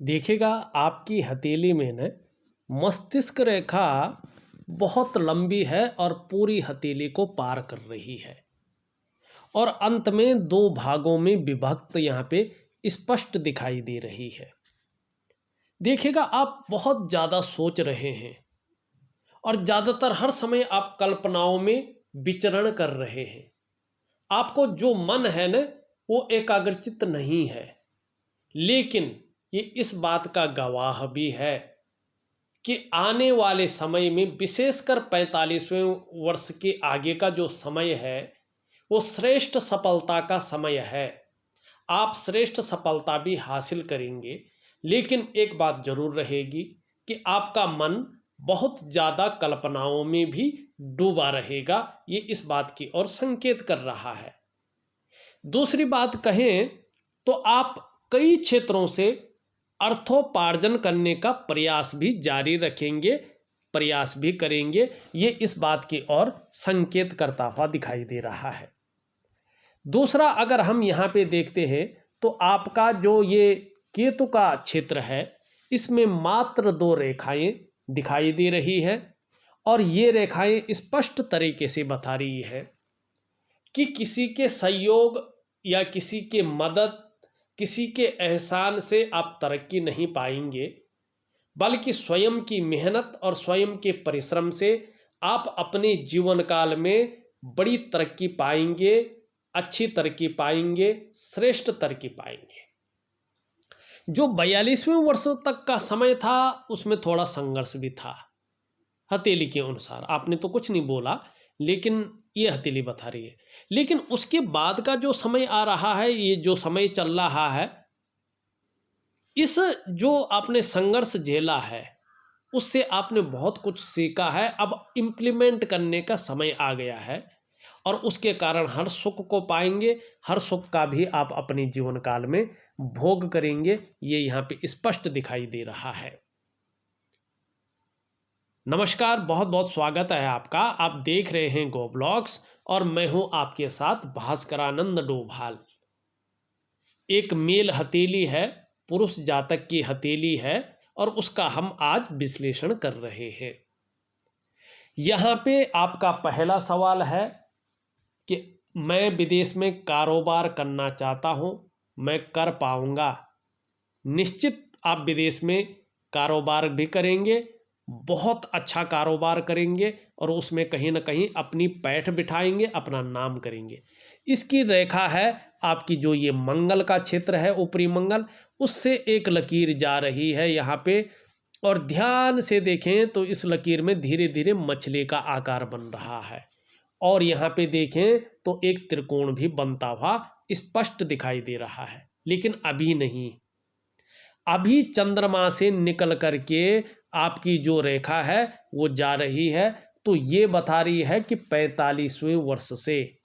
देखिएगा आपकी हथेली में न मस्तिष्क रेखा बहुत लंबी है और पूरी हथेली को पार कर रही है और अंत में दो भागों में विभक्त यहाँ पे स्पष्ट दिखाई दे रही है। देखिएगा आप बहुत ज़्यादा सोच रहे हैं और ज़्यादातर हर समय आप कल्पनाओं में विचरण कर रहे हैं। आपको जो मन है न वो एकाग्रचित्त नहीं है, लेकिन ये इस बात का गवाह भी है कि आने वाले समय में विशेषकर 45वें वर्ष के आगे का जो समय है वो श्रेष्ठ सफलता का समय है। आप श्रेष्ठ सफलता भी हासिल करेंगे, लेकिन एक बात जरूर रहेगी कि आपका मन बहुत ज़्यादा कल्पनाओं में भी डूबा रहेगा। ये इस बात की ओर संकेत कर रहा है। दूसरी बात कहें तो आप कई क्षेत्रों से अर्थोपार्जन करने का प्रयास भी जारी रखेंगे, प्रयास भी करेंगे। ये इस बात की ओर संकेत करता हुआ दिखाई दे रहा है। दूसरा, अगर हम यहाँ पे देखते हैं तो आपका जो ये केतु का क्षेत्र है इसमें मात्र 2 रेखाएं दिखाई दे रही है और ये रेखाएं स्पष्ट तरीके से बता रही है कि किसी के सहयोग या किसी के मदद, किसी के एहसान से आप तरक्की नहीं पाएंगे, बल्कि स्वयं की मेहनत और स्वयं के परिश्रम से आप अपने जीवन काल में बड़ी तरक्की पाएंगे, अच्छी तरक्की पाएंगे, श्रेष्ठ तरक्की पाएंगे। जो 42वें वर्ष तक का समय था उसमें थोड़ा संघर्ष भी था हथेली के अनुसार। आपने तो कुछ नहीं बोला, लेकिन ये हथेली बता रही है। लेकिन उसके बाद का जो समय आ रहा है, ये जो समय चल रहा है, इस जो आपने संघर्ष झेला है उससे आपने बहुत कुछ सीखा है। अब इम्प्लीमेंट करने का समय आ गया है और उसके कारण हर सुख को पाएंगे, हर सुख का भी आप अपने जीवन काल में भोग करेंगे। ये यहाँ पे स्पष्ट दिखाई दे रहा है। नमस्कार, बहुत बहुत स्वागत है आपका। आप देख रहे हैं गो ब्लॉग्स और मैं हूं आपके साथ भास्करानंद डोभाल। एक मेल हथेली है, पुरुष जातक की हथेली है और उसका हम आज विश्लेषण कर रहे हैं। यहाँ पे आपका पहला सवाल है कि मैं विदेश में कारोबार करना चाहता हूँ, मैं कर पाऊँगा? निश्चित आप विदेश में कारोबार भी करेंगे, बहुत अच्छा कारोबार करेंगे और उसमें कहीं ना कहीं अपनी पैठ बिठाएंगे, अपना नाम करेंगे। इसकी रेखा है आपकी जो ये मंगल का क्षेत्र है, ऊपरी मंगल, उससे एक लकीर जा रही है यहाँ पे। और ध्यान से देखें तो इस लकीर में धीरे धीरे मछली का आकार बन रहा है और यहाँ पे देखें तो एक त्रिकोण भी बनता हुआ स्पष्ट दिखाई दे रहा है। लेकिन अभी नहीं, अभी चंद्रमा से निकल करके आपकी जो रेखा है वो जा रही है। तो ये बता रही है कि 45वें वर्ष से,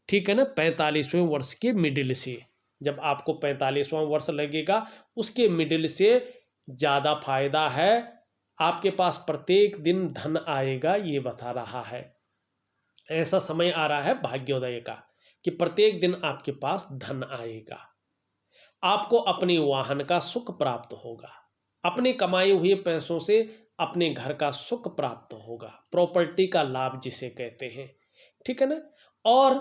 ठीक है ना, 45वें वर्ष के मिडिल से, जब आपको 45वां वर्ष लगेगा उसके मिडिल से ज़्यादा फायदा है। आपके पास प्रत्येक दिन धन आएगा, ये बता रहा है। ऐसा समय आ रहा है भाग्योदय का कि प्रत्येक दिन आपके पास धन आएगा। आपको अपने वाहन का सुख प्राप्त होगा, अपने कमाए हुए पैसों से अपने घर का सुख प्राप्त होगा, प्रॉपर्टी का लाभ जिसे कहते हैं, ठीक है ना। और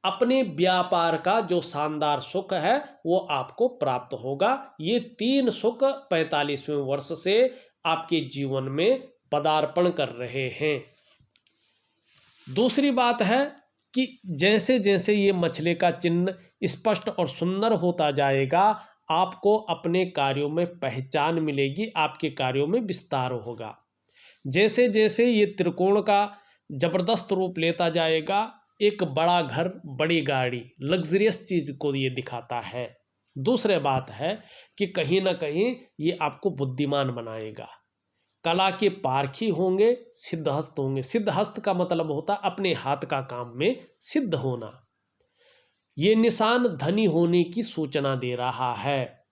अपने व्यापार का जो शानदार सुख है वो आपको प्राप्त होगा। ये 3 सुख 45वें वर्ष से आपके जीवन में पदार्पण कर रहे हैं। दूसरी बात है कि जैसे जैसे ये मछली का चिन्ह स्पष्ट और सुंदर होता जाएगा, आपको अपने कार्यों में पहचान मिलेगी, आपके कार्यों में विस्तार होगा। जैसे जैसे ये त्रिकोण का जबरदस्त रूप लेता जाएगा, एक बड़ा घर, बड़ी गाड़ी, लग्जरियस चीज को ये दिखाता है। दूसरी बात है कि कहीं ना कहीं ये आपको बुद्धिमान बनाएगा, कला के पारखी होंगे, सिद्धहस्त होंगे। सिद्धहस्त का मतलब होता अपने हाथ का काम में सिद्ध होना। ये निशान धनी होने की सूचना दे रहा है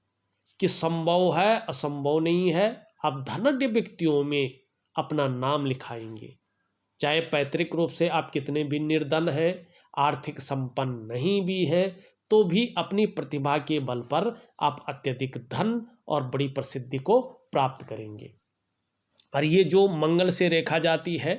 कि संभव है, असंभव नहीं है। आप धनाढ्य व्यक्तियों में अपना नाम लिखाएंगे, चाहे पैतृक रूप से आप कितने भी निर्धन हैं, आर्थिक संपन्न नहीं भी हैं, तो भी अपनी प्रतिभा के बल पर आप अत्यधिक धन और बड़ी प्रसिद्धि को प्राप्त करेंगे। और ये जो मंगल से रेखा जाती है,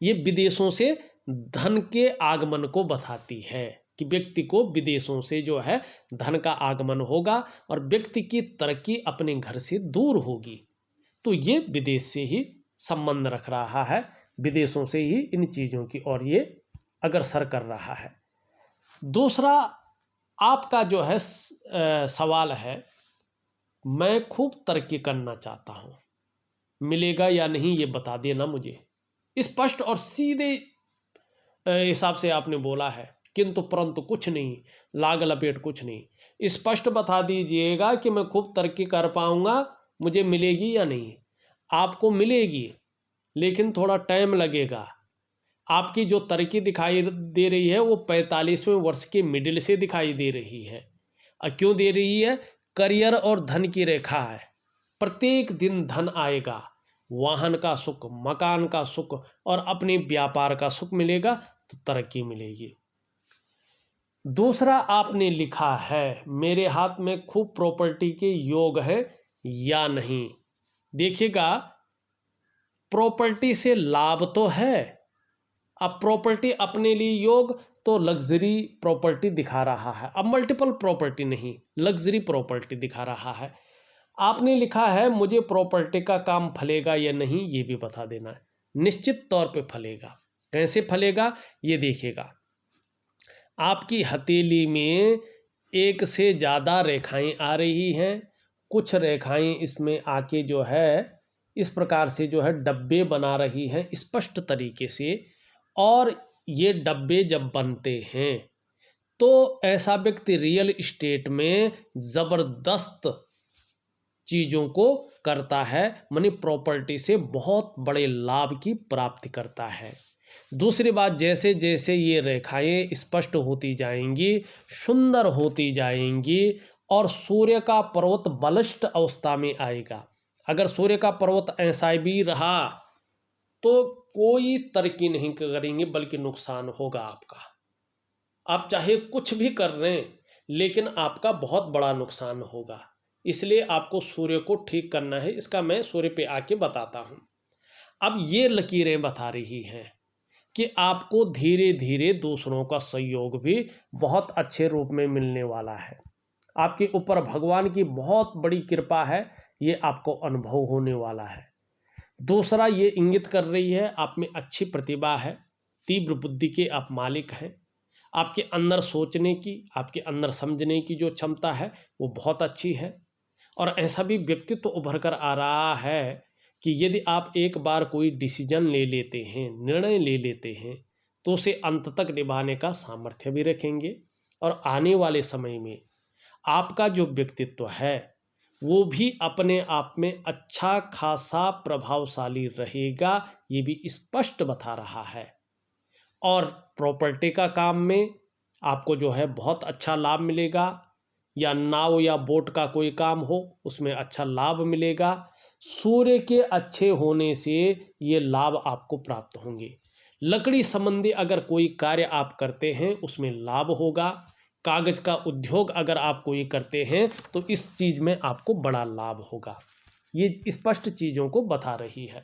ये विदेशों से धन के आगमन को बताती है कि व्यक्ति को विदेशों से जो है धन का आगमन होगा और व्यक्ति की तरक्की अपने घर से दूर होगी। तो ये विदेश से ही संबंध रख रहा है, विदेशों से ही इन चीज़ों की ओर ये अग्रसर कर रहा है। दूसरा आपका जो है सवाल है, मैं खूब तरक्की करना चाहता हूँ, मिलेगा या नहीं ये बता देना मुझे। स्पष्ट और सीधे हिसाब से आपने बोला है, किंतु परंतु कुछ नहीं, लाग लपेट कुछ नहीं। स्पष्ट बता दीजिएगा कि मैं खूब तरक्की कर पाऊंगा, मुझे मिलेगी या नहीं। आपको मिलेगी, लेकिन थोड़ा टाइम लगेगा। आपकी जो तरक्की दिखाई दे रही है वो 45वें वर्ष के मिडिल से दिखाई दे रही है। और क्यों दे रही है? करियर और धन की रेखा है। प्रत्येक दिन धन आएगा, वाहन का सुख, मकान का सुख और अपने व्यापार का सुख मिलेगा, तो तरक्की मिलेगी। दूसरा आपने लिखा है, मेरे हाथ में खूब प्रॉपर्टी के योग है या नहीं। देखिएगा, प्रॉपर्टी से लाभ तो है। अब प्रॉपर्टी अपने लिए योग तो लग्जरी प्रॉपर्टी दिखा रहा है, अब मल्टीपल प्रॉपर्टी नहीं, लग्जरी प्रॉपर्टी दिखा रहा है। आपने लिखा है मुझे प्रॉपर्टी का काम फलेगा या नहीं, ये भी बता देना है। निश्चित तौर पे फलेगा। कैसे फलेगा ये देखिएगा। आपकी हथेली में एक से ज़्यादा रेखाएं आ रही हैं। कुछ रेखाएं इसमें आके जो है इस प्रकार से जो है डब्बे बना रही हैं स्पष्ट तरीके से। और ये डब्बे जब बनते हैं तो ऐसा व्यक्ति रियल इस्टेट में ज़बरदस्त चीज़ों को करता है, मनी प्रॉपर्टी से बहुत बड़े लाभ की प्राप्ति करता है। दूसरी बात, जैसे जैसे ये रेखाएं स्पष्ट होती जाएंगी, सुंदर होती जाएंगी और सूर्य का पर्वत बलिष्ठ अवस्था में आएगा। अगर सूर्य का पर्वत ऐसा भी रहा तो कोई तरक्की नहीं करेंगे, बल्कि नुकसान होगा आपका। आप चाहे कुछ भी कर रहे हैं, लेकिन आपका बहुत बड़ा नुकसान होगा। इसलिए आपको सूर्य को ठीक करना है। इसका मैं सूर्य पे आके बताता हूँ। अब ये लकीरें बता रही हैं कि आपको धीरे धीरे दूसरों का सहयोग भी बहुत अच्छे रूप में मिलने वाला है। आपके ऊपर भगवान की बहुत बड़ी कृपा है, ये आपको अनुभव होने वाला है। दूसरा, ये इंगित कर रही है आप में अच्छी प्रतिभा है, तीव्र बुद्धि के आप मालिक हैं। आपके अंदर सोचने की, आपके अंदर समझने की जो क्षमता है वो बहुत अच्छी है। और ऐसा भी व्यक्तित्व तो उभर कर आ रहा है कि यदि आप एक बार कोई डिसीजन ले लेते हैं, निर्णय ले लेते हैं, तो उसे अंत तक निभाने का सामर्थ्य भी रखेंगे। और आने वाले समय में आपका जो व्यक्तित्व है वो भी अपने आप में अच्छा खासा प्रभावशाली रहेगा, ये भी स्पष्ट बता रहा है। और प्रॉपर्टी का काम में आपको जो है बहुत अच्छा लाभ मिलेगा, या नाव या बोट का कोई काम हो उसमें अच्छा लाभ मिलेगा। सूर्य के अच्छे होने से ये लाभ आपको प्राप्त होंगे। लकड़ी संबंधी अगर कोई कार्य आप करते हैं उसमें लाभ होगा। कागज का उद्योग अगर आप कोई करते हैं तो इस चीज़ में आपको बड़ा लाभ होगा। ये स्पष्ट चीज़ों को बता रही है।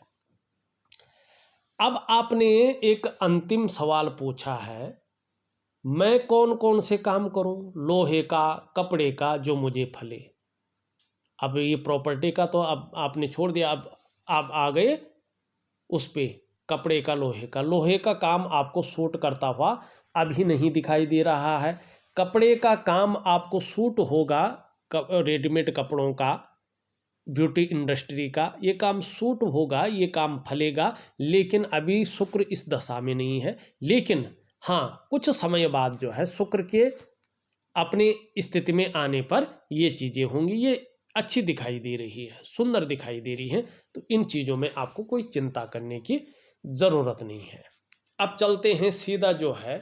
अब आपने एक अंतिम सवाल पूछा है, मैं कौन कौन से काम करूं, लोहे का, कपड़े का, जो मुझे फले। अब ये प्रॉपर्टी का तो अब आपने छोड़ दिया, अब आप आ गए उस पे कपड़े का, लोहे का। लोहे का काम आपको सूट करता हुआ अभी नहीं दिखाई दे रहा है। कपड़े का काम आपको सूट होगा, रेडीमेड कपड़ों का, ब्यूटी इंडस्ट्री का ये काम सूट होगा, ये काम फलेगा। लेकिन अभी शुक्र इस दशा में नहीं है। लेकिन हाँ, कुछ समय बाद जो है शुक्र के अपने स्थिति में आने पर ये चीज़ें होंगी। ये अच्छी दिखाई दे रही है, सुंदर दिखाई दे रही है। तो इन चीज़ों में आपको कोई चिंता करने की ज़रूरत नहीं है। अब चलते हैं सीधा जो है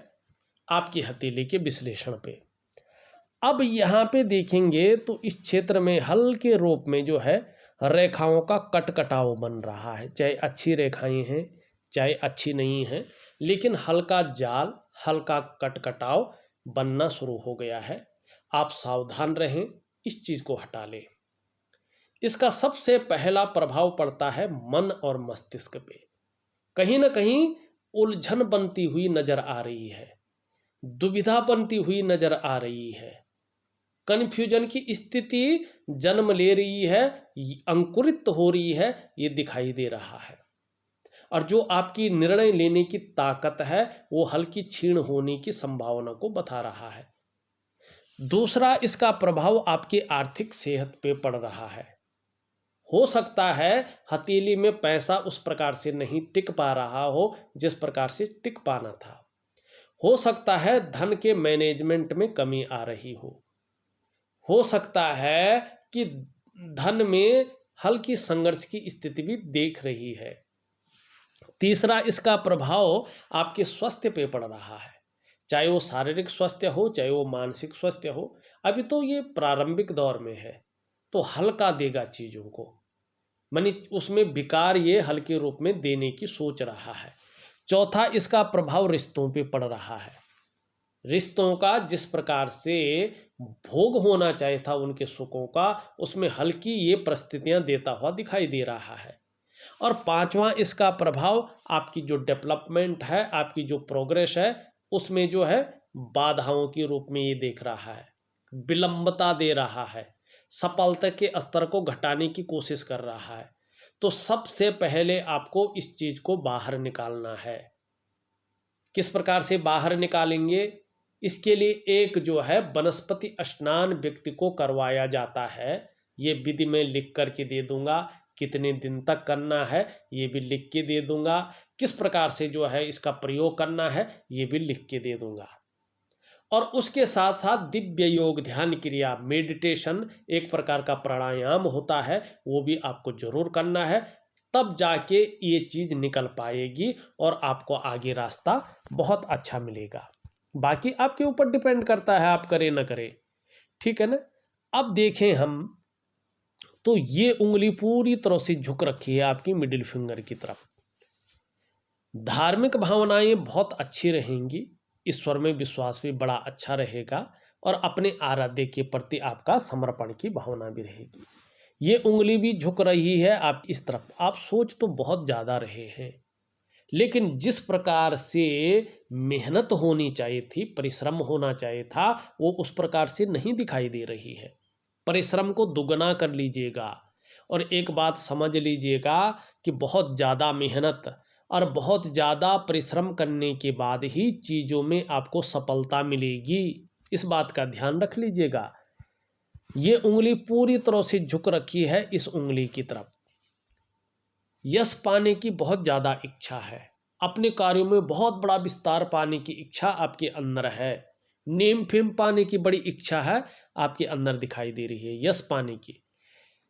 आपकी हथेली के विश्लेषण पे। अब यहाँ पे देखेंगे तो इस क्षेत्र में हल्के रूप में जो है रेखाओं का कटकटाव बन रहा है। चाहे अच्छी रेखाएं हैं चाहे अच्छी नहीं हैं, लेकिन हल्का जाल, हल्का कटकटाव बनना शुरू हो गया है। आप सावधान रहें, इस चीज़ को हटा लें। इसका सबसे पहला प्रभाव पड़ता है मन और मस्तिष्क पे। कहीं ना कहीं उलझन बनती हुई नजर आ रही है, दुविधा बनती हुई नजर आ रही है, कन्फ्यूजन की स्थिति जन्म ले रही है, अंकुरित हो रही है, ये दिखाई दे रहा है। और जो आपकी निर्णय लेने की ताकत है वो हल्की क्षीण होने की संभावना को बता रहा है। दूसरा, इसका प्रभाव आपकी आर्थिक सेहत पे पड़ रहा है। हो सकता है हथेली में पैसा उस प्रकार से नहीं टिक पा रहा हो जिस प्रकार से टिक पाना था। हो सकता है धन के मैनेजमेंट में कमी आ रही हो सकता है कि धन में हल्की संघर्ष की स्थिति भी देख रही है। तीसरा, इसका प्रभाव आपके स्वास्थ्य पे पड़ रहा है, चाहे वो शारीरिक स्वास्थ्य हो चाहे वो मानसिक स्वास्थ्य हो। अभी तो ये प्रारंभिक दौर में है तो हल्का देगा चीज़ों को, मानी उसमें विकार ये हल्के रूप में देने की सोच रहा है। चौथा, इसका प्रभाव रिश्तों पे पड़ रहा है। रिश्तों का जिस प्रकार से भोग होना चाहिए था उनके सुखों का, उसमें हल्की ये परिस्थितियां देता हुआ दिखाई दे रहा है। और पांचवा, इसका प्रभाव आपकी जो डेवलपमेंट है, आपकी जो प्रोग्रेस है, उसमें जो है बाधाओं के रूप में ये देख रहा है, विलंबता दे रहा है, सफलता के स्तर को घटाने की कोशिश कर रहा है। तो सबसे पहले आपको इस चीज को बाहर निकालना है। किस प्रकार से बाहर निकालेंगे? इसके लिए एक जो है वनस्पति स्नान व्यक्ति को करवाया जाता है। ये विधि मैं लिख करके दे दूंगा, कितने दिन तक करना है ये भी लिख के दे दूंगा, किस प्रकार से जो है इसका प्रयोग करना है ये भी लिख के दे दूंगा। और उसके साथ साथ दिव्य योग ध्यान क्रिया मेडिटेशन एक प्रकार का प्राणायाम होता है, वो भी आपको जरूर करना है। तब जाके ये चीज़ निकल पाएगी और आपको आगे रास्ता बहुत अच्छा मिलेगा। बाकी आपके ऊपर डिपेंड करता है आप करें ना करें, ठीक है ना। अब देखें हम तो ये उंगली पूरी तरह से झुक रखी है आपकी मिडिल फिंगर की तरफ। धार्मिक भावनाएं बहुत अच्छी रहेंगी, ईश्वर में विश्वास भी बड़ा अच्छा रहेगा और अपने आराध्य के प्रति आपका समर्पण की भावना भी रहेगी। ये उंगली भी झुक रही है आप इस तरफ। आप सोच तो बहुत ज़्यादा रहे हैं, लेकिन जिस प्रकार से मेहनत होनी चाहिए थी, परिश्रम होना चाहिए था, वो उस प्रकार से नहीं दिखाई दे रही है। परिश्रम को दुगना कर लीजिएगा और एक बात समझ लीजिएगा कि बहुत ज़्यादा मेहनत और बहुत ज़्यादा परिश्रम करने के बाद ही चीज़ों में आपको सफलता मिलेगी। इस बात का ध्यान रख लीजिएगा। ये उंगली पूरी तरह से झुक रखी है इस उंगली की तरफ। यश पाने की बहुत ज़्यादा इच्छा है, अपने कार्यों में बहुत बड़ा विस्तार पाने की इच्छा आपके अंदर है, नेम फेम पाने की बड़ी इच्छा है आपके अंदर दिखाई दे रही है, यश पाने की।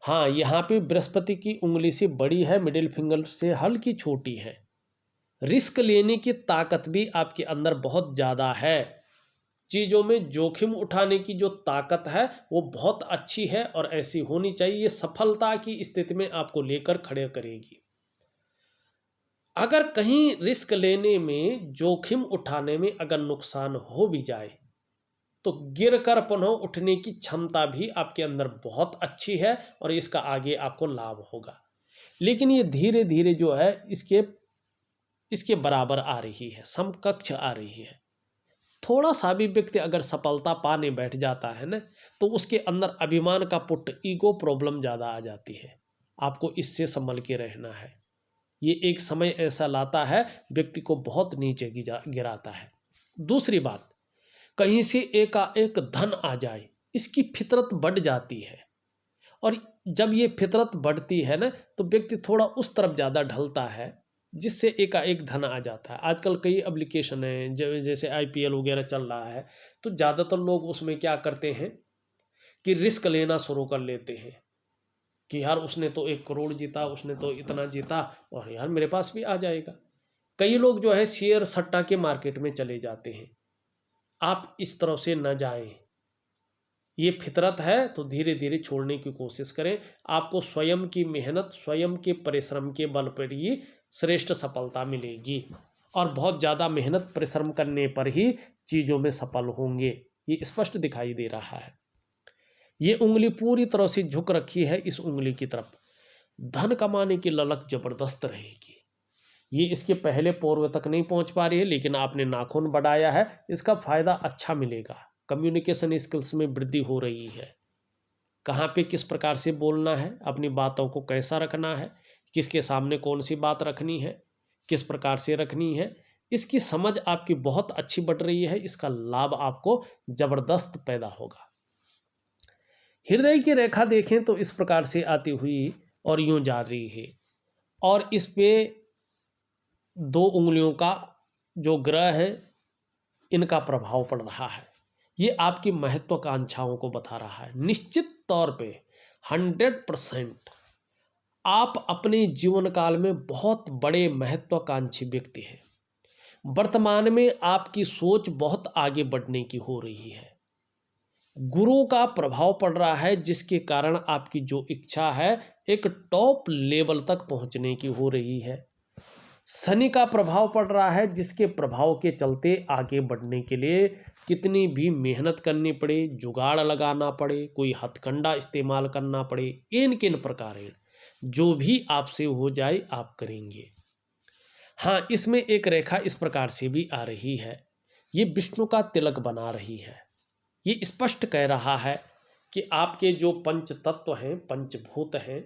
हाँ, यहाँ पे बृहस्पति की उंगली से बड़ी है, मिडिल फिंगर से हल्की छोटी है। रिस्क लेने की ताकत भी आपके अंदर बहुत ज़्यादा है, चीज़ों में जोखिम उठाने की जो ताकत है वो बहुत अच्छी है और ऐसी होनी चाहिए। ये सफलता की स्थिति में आपको लेकर खड़े करेगी। अगर कहीं रिस्क लेने में, जोखिम उठाने में अगर नुकसान हो भी जाए तो गिर कर पुनः उठने की क्षमता भी आपके अंदर बहुत अच्छी है और इसका आगे आपको लाभ होगा। लेकिन ये धीरे धीरे जो है इसके बराबर आ रही है, समकक्ष आ रही है। थोड़ा सा भी व्यक्ति अगर सफलता पाने बैठ जाता है ना तो उसके अंदर अभिमान का पुट, ईगो प्रॉब्लम ज़्यादा आ जाती है। आपको इससे संभल के रहना है। ये एक समय ऐसा लाता है व्यक्ति को बहुत नीचे गिराता है। दूसरी बात, कहीं से एकाएक धन आ जाए, इसकी फितरत बढ़ जाती है और जब ये फितरत बढ़ती है ना तो व्यक्ति थोड़ा उस तरफ ज़्यादा ढलता है जिससे एकाएक धन आ जाता है। आजकल कई एप्लीकेशन हैं जैसे IPL वगैरह चल रहा है, तो ज़्यादातर लोग उसमें क्या करते हैं कि रिस्क लेना शुरू कर लेते हैं कि यार उसने तो 1 करोड़ जीता, उसने तो इतना जीता और यार मेरे पास भी आ जाएगा। कई लोग जो है शेयर सट्टा के मार्केट में चले जाते हैं। आप इस तरह से न जाएं, ये फितरत है तो धीरे धीरे छोड़ने की कोशिश करें। आपको स्वयं की मेहनत, स्वयं के परिश्रम के बल पर ही श्रेष्ठ सफलता मिलेगी और बहुत ज़्यादा मेहनत परिश्रम करने पर ही चीज़ों में सफल होंगे। ये स्पष्ट दिखाई दे रहा है। ये उंगली पूरी तरह से झुक रखी है इस उंगली की तरफ। धन कमाने की ललक जबरदस्त रहेगी। ये इसके पहले पूर्व तक नहीं पहुंच पा रही है, लेकिन आपने नाखून बढ़ाया है, इसका फायदा अच्छा मिलेगा। कम्युनिकेशन स्किल्स में वृद्धि हो रही है। कहाँ पे किस प्रकार से बोलना है, अपनी बातों को कैसा रखना है, किसके सामने कौन सी बात रखनी है, किस प्रकार से रखनी है, इसकी समझ आपकी बहुत अच्छी बढ़ रही है। इसका लाभ आपको जबरदस्त पैदा होगा। हृदय की रेखा देखें तो इस प्रकार से आती हुई और यूं जा रही है, और इस पे 2 उंगलियों का जो ग्रह है इनका प्रभाव पड़ रहा है। ये आपकी महत्वाकांक्षाओं को बता रहा है। निश्चित तौर पे 100% आप अपने जीवन काल में बहुत बड़े महत्वाकांक्षी व्यक्ति हैं। वर्तमान में आपकी सोच बहुत आगे बढ़ने की हो रही है। गुरु का प्रभाव पड़ रहा है, जिसके कारण आपकी जो इच्छा है एक टॉप लेवल तक पहुंचने की हो रही है। शनि का प्रभाव पड़ रहा है, जिसके प्रभाव के चलते आगे बढ़ने के लिए कितनी भी मेहनत करनी पड़े, जुगाड़ लगाना पड़े, कोई हथकंडा इस्तेमाल करना पड़े, इन किन प्रकार जो भी आपसे हो जाए आप करेंगे। हाँ, इसमें एक रेखा इस प्रकार से भी आ रही है, ये विष्णु का तिलक बना रही है। ये स्पष्ट कह रहा है कि आपके जो पंच तत्व हैं, पंचभूत हैं,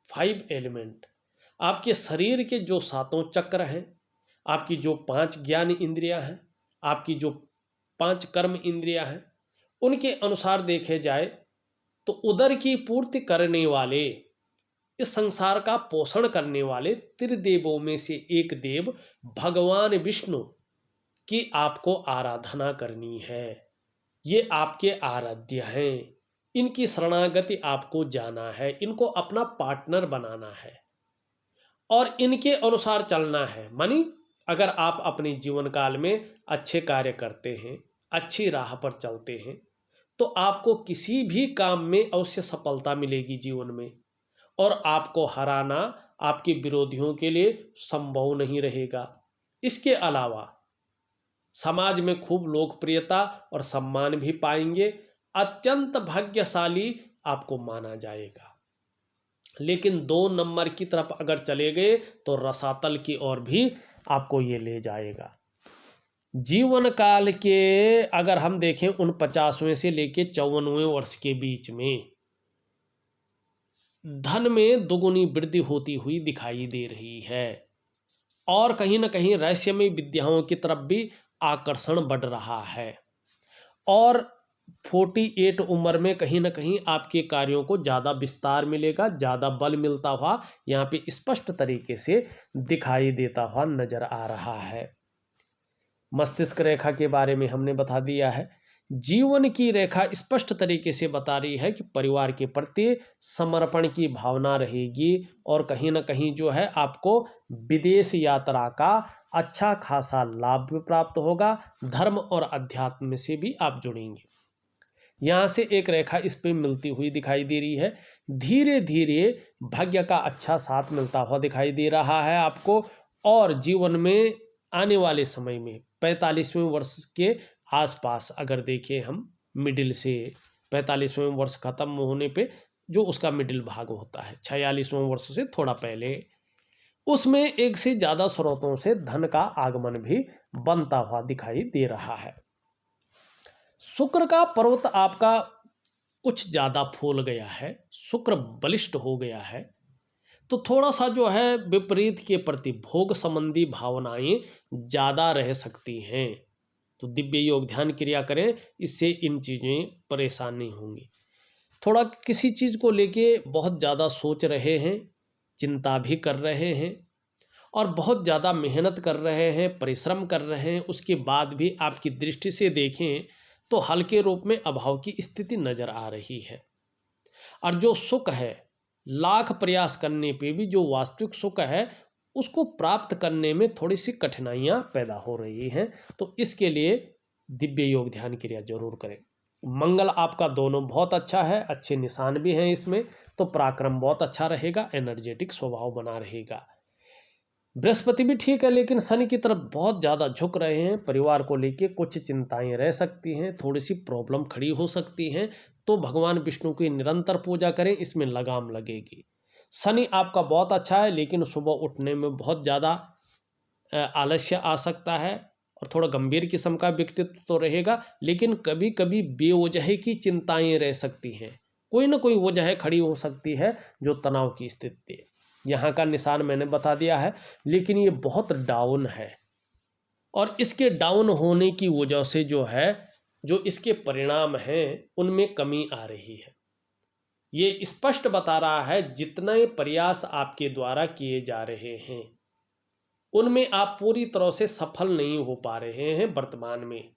5 एलिमेंट, आपके शरीर के जो 7 चक्र हैं, आपकी जो 5 ज्ञान इंद्रियां हैं, आपकी जो 5 कर्म इंद्रियां हैं, उनके अनुसार देखे जाए तो उदर की पूर्ति करने वाले, इस संसार का पोषण करने वाले त्रिदेवों में से एक देव भगवान विष्णु की आपको आराधना करनी है। ये आपके आराध्य हैं, इनकी शरणागति आपको जाना है, इनको अपना पार्टनर बनाना है और इनके अनुसार चलना है। मानी अगर आप अपने जीवन काल में अच्छे कार्य करते हैं, अच्छी राह पर चलते हैं, तो आपको किसी भी काम में अवश्य सफलता मिलेगी जीवन में, और आपको हराना आपके विरोधियों के लिए संभव नहीं रहेगा। इसके अलावा समाज में खूब लोकप्रियता और सम्मान भी पाएंगे, अत्यंत भाग्यशाली आपको माना जाएगा। लेकिन 2 नंबर की तरफ अगर चले गए तो रसातल की ओर भी आपको ये ले जाएगा। जीवन काल के अगर हम देखें 49वें से लेके 54वें वर्ष के बीच में धन में दुगुनी वृद्धि होती हुई दिखाई दे रही है, और कहीं ना कहीं रहस्यमय विद्याओं की तरफ भी आकर्षण बढ़ रहा है। और 48 उम्र में कहीं ना कहीं आपके कार्यों को ज़्यादा विस्तार मिलेगा, ज़्यादा बल मिलता हुआ यहाँ पे स्पष्ट तरीके से दिखाई देता हुआ नजर आ रहा है। मस्तिष्क रेखा के बारे में हमने बता दिया है। जीवन की रेखा स्पष्ट तरीके से बता रही है कि परिवार के प्रति समर्पण की भावना रहेगी, और कहीं ना कहीं जो है आपको विदेश यात्रा का अच्छा खासा लाभ भी प्राप्त होगा। धर्म और अध्यात्म से भी आप जुड़ेंगे। यहाँ से एक रेखा इस पे मिलती हुई दिखाई दे रही है। धीरे धीरे भाग्य का अच्छा साथ मिलता हुआ दिखाई दे रहा है आपको, और जीवन में आने वाले समय में 45वें वर्ष के आसपास अगर देखें हम, मिडिल से 45वें वर्ष खत्म होने पे जो उसका मिडिल भाग होता है 46वें वर्ष से थोड़ा पहले, उसमें एक से ज़्यादा स्रोतों से धन का आगमन भी बनता हुआ दिखाई दे रहा है। शुक्र का पर्वत आपका कुछ ज़्यादा फूल गया है, शुक्र बलिष्ठ हो गया है, तो थोड़ा सा जो है विपरीत के प्रति भोग संबंधी भावनाएं ज़्यादा रह सकती हैं। तो दिव्य योग ध्यान क्रिया करें, इससे इन चीज़ें परेशान नहीं होंगी। थोड़ा किसी चीज़ को लेके बहुत ज़्यादा सोच रहे हैं, चिंता भी कर रहे हैं, और बहुत ज़्यादा मेहनत कर रहे हैं, परिश्रम कर रहे हैं, उसके बाद भी आपकी दृष्टि से देखें तो हल्के रूप में अभाव की स्थिति नज़र आ रही है। और जो सुख है, लाख प्रयास करने पे भी जो वास्तविक सुख है उसको प्राप्त करने में थोड़ी सी कठिनाइयाँ पैदा हो रही हैं। तो इसके लिए दिव्य योग ध्यान क्रिया जरूर करें। मंगल आपका दोनों बहुत अच्छा है, अच्छे निशान भी हैं इसमें, तो पराक्रम बहुत अच्छा रहेगा, एनर्जेटिक स्वभाव बना रहेगा। बृहस्पति भी ठीक है, लेकिन शनि की तरफ बहुत ज़्यादा झुक रहे हैं। परिवार को लेके कुछ चिंताएं रह सकती हैं, थोड़ी सी प्रॉब्लम खड़ी हो सकती हैं। तो भगवान विष्णु की निरंतर पूजा करें, इसमें लगाम लगेगी। शनि आपका बहुत अच्छा है, लेकिन सुबह उठने में बहुत ज़्यादा आलस्य आ सकता है और थोड़ा गंभीर किस्म का व्यक्तित्व तो रहेगा, लेकिन कभी कभी बेवजह की चिंताएं रह सकती हैं। कोई ना कोई वजह खड़ी हो सकती है जो तनाव की स्थिति है। यहाँ का निशान मैंने बता दिया है, लेकिन ये बहुत डाउन है और इसके डाउन होने की वजह से जो इसके परिणाम हैं उनमें कमी आ रही है। ये स्पष्ट बता रहा है जितने प्रयास आपके द्वारा किए जा रहे हैं उनमें आप पूरी तरह से सफल नहीं हो पा रहे हैं। वर्तमान में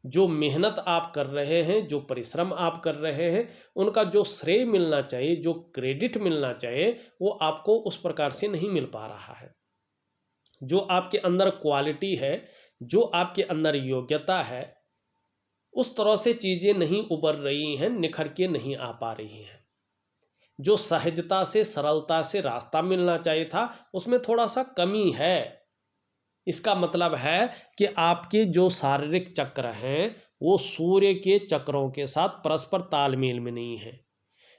जो मेहनत आप कर रहे हैं, जो परिश्रम आप कर रहे हैं, उनका जो श्रेय मिलना चाहिए, जो क्रेडिट मिलना चाहिए, वो आपको उस प्रकार से नहीं मिल पा रहा है। जो आपके अंदर क्वालिटी है, जो आपके अंदर योग्यता है, उस तरह से चीज़ें नहीं उभर रही हैं, निखर के नहीं आ पा रही हैं। जो सहजता से, सरलता से रास्ता मिलना चाहिए था, उसमें थोड़ा सा कमी है। इसका मतलब है कि आपके जो शारीरिक चक्र हैं वो सूर्य के चक्रों के साथ परस्पर तालमेल में नहीं है,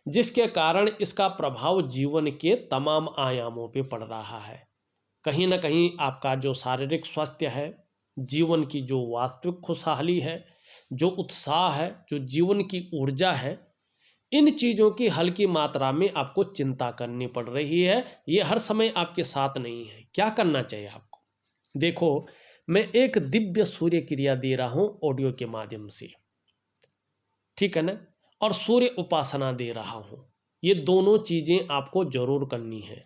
जिसके कारण इसका प्रभाव जीवन के तमाम आयामों पे पड़ रहा है। कहीं ना कहीं आपका जो शारीरिक स्वास्थ्य है, जीवन की जो वास्तविक खुशहाली है, जो उत्साह है, जो जीवन की ऊर्जा है, इन चीज़ों की हल्की मात्रा में आपको चिंता करनी पड़ रही है। ये हर समय आपके साथ नहीं है। क्या करना चाहिए आपको? देखो, मैं एक दिव्य सूर्य क्रिया दे रहा हूं ऑडियो के माध्यम से, ठीक है ना, और सूर्य उपासना दे रहा हूं। ये दोनों चीजें आपको जरूर करनी है।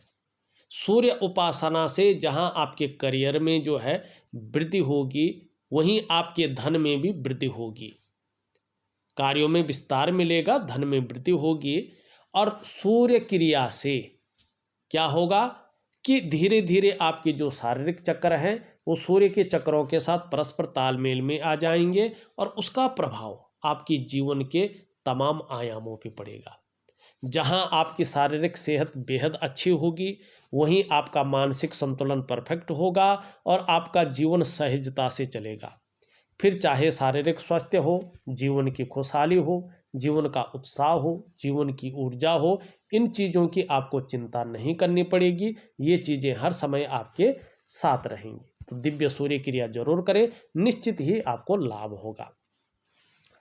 सूर्य उपासना से जहां आपके करियर में जो है वृद्धि होगी, वहीं आपके धन में भी वृद्धि होगी, कार्यों में विस्तार मिलेगा, धन में वृद्धि होगी। और सूर्य क्रिया से क्या होगा कि धीरे धीरे आपके जो शारीरिक चक्र हैं वो सूर्य के चक्रों के साथ परस्पर तालमेल में आ जाएंगे और उसका प्रभाव आपकी जीवन के तमाम आयामों पे पड़ेगा। जहां आपकी शारीरिक सेहत बेहद अच्छी होगी, वहीं आपका मानसिक संतुलन परफेक्ट होगा और आपका जीवन सहजता से चलेगा। फिर चाहे शारीरिक स्वास्थ्य हो, जीवन की खुशहाली हो, जीवन का उत्साह हो, जीवन की ऊर्जा हो, इन चीज़ों की आपको चिंता नहीं करनी पड़ेगी। ये चीज़ें हर समय आपके साथ रहेंगी। तो दिव्य सूर्य क्रिया जरूर करें, निश्चित ही आपको लाभ होगा।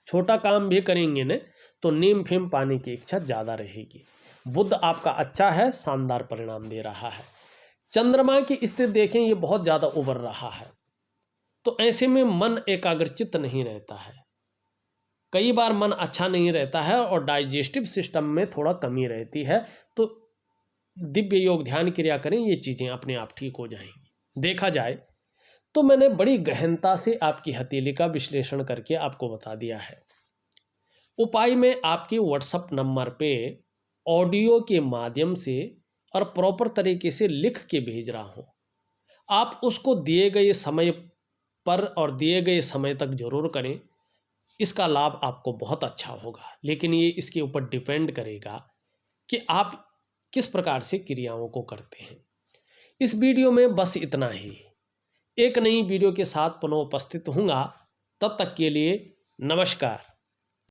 छोटा काम भी करेंगे न तो नीम फेम पाने की इच्छा ज़्यादा रहेगी। बुध आपका अच्छा है, शानदार परिणाम दे रहा है। चंद्रमा की स्थिति देखें, ये बहुत ज़्यादा उभर रहा है, तो ऐसे में मन एकाग्रचित्त नहीं रहता है। कई बार मन अच्छा नहीं रहता है और डाइजेस्टिव सिस्टम में थोड़ा कमी रहती है। तो दिव्य योग ध्यान क्रिया करें, ये चीज़ें अपने आप ठीक हो जाएंगी। देखा जाए तो मैंने बड़ी गहनता से आपकी हथेली का विश्लेषण करके आपको बता दिया है। उपाय में आपके व्हाट्सएप नंबर पे ऑडियो के माध्यम से और प्रॉपर तरीके से लिख के भेज रहा हूँ। आप उसको दिए गए समय पर और दिए गए समय तक जरूर करें, इसका लाभ आपको बहुत अच्छा होगा। लेकिन ये इसके ऊपर डिपेंड करेगा कि आप किस प्रकार से क्रियाओं को करते हैं। इस वीडियो में बस इतना ही। एक नई वीडियो के साथ पुनः उपस्थित होऊंगा। तब तक के लिए नमस्कार।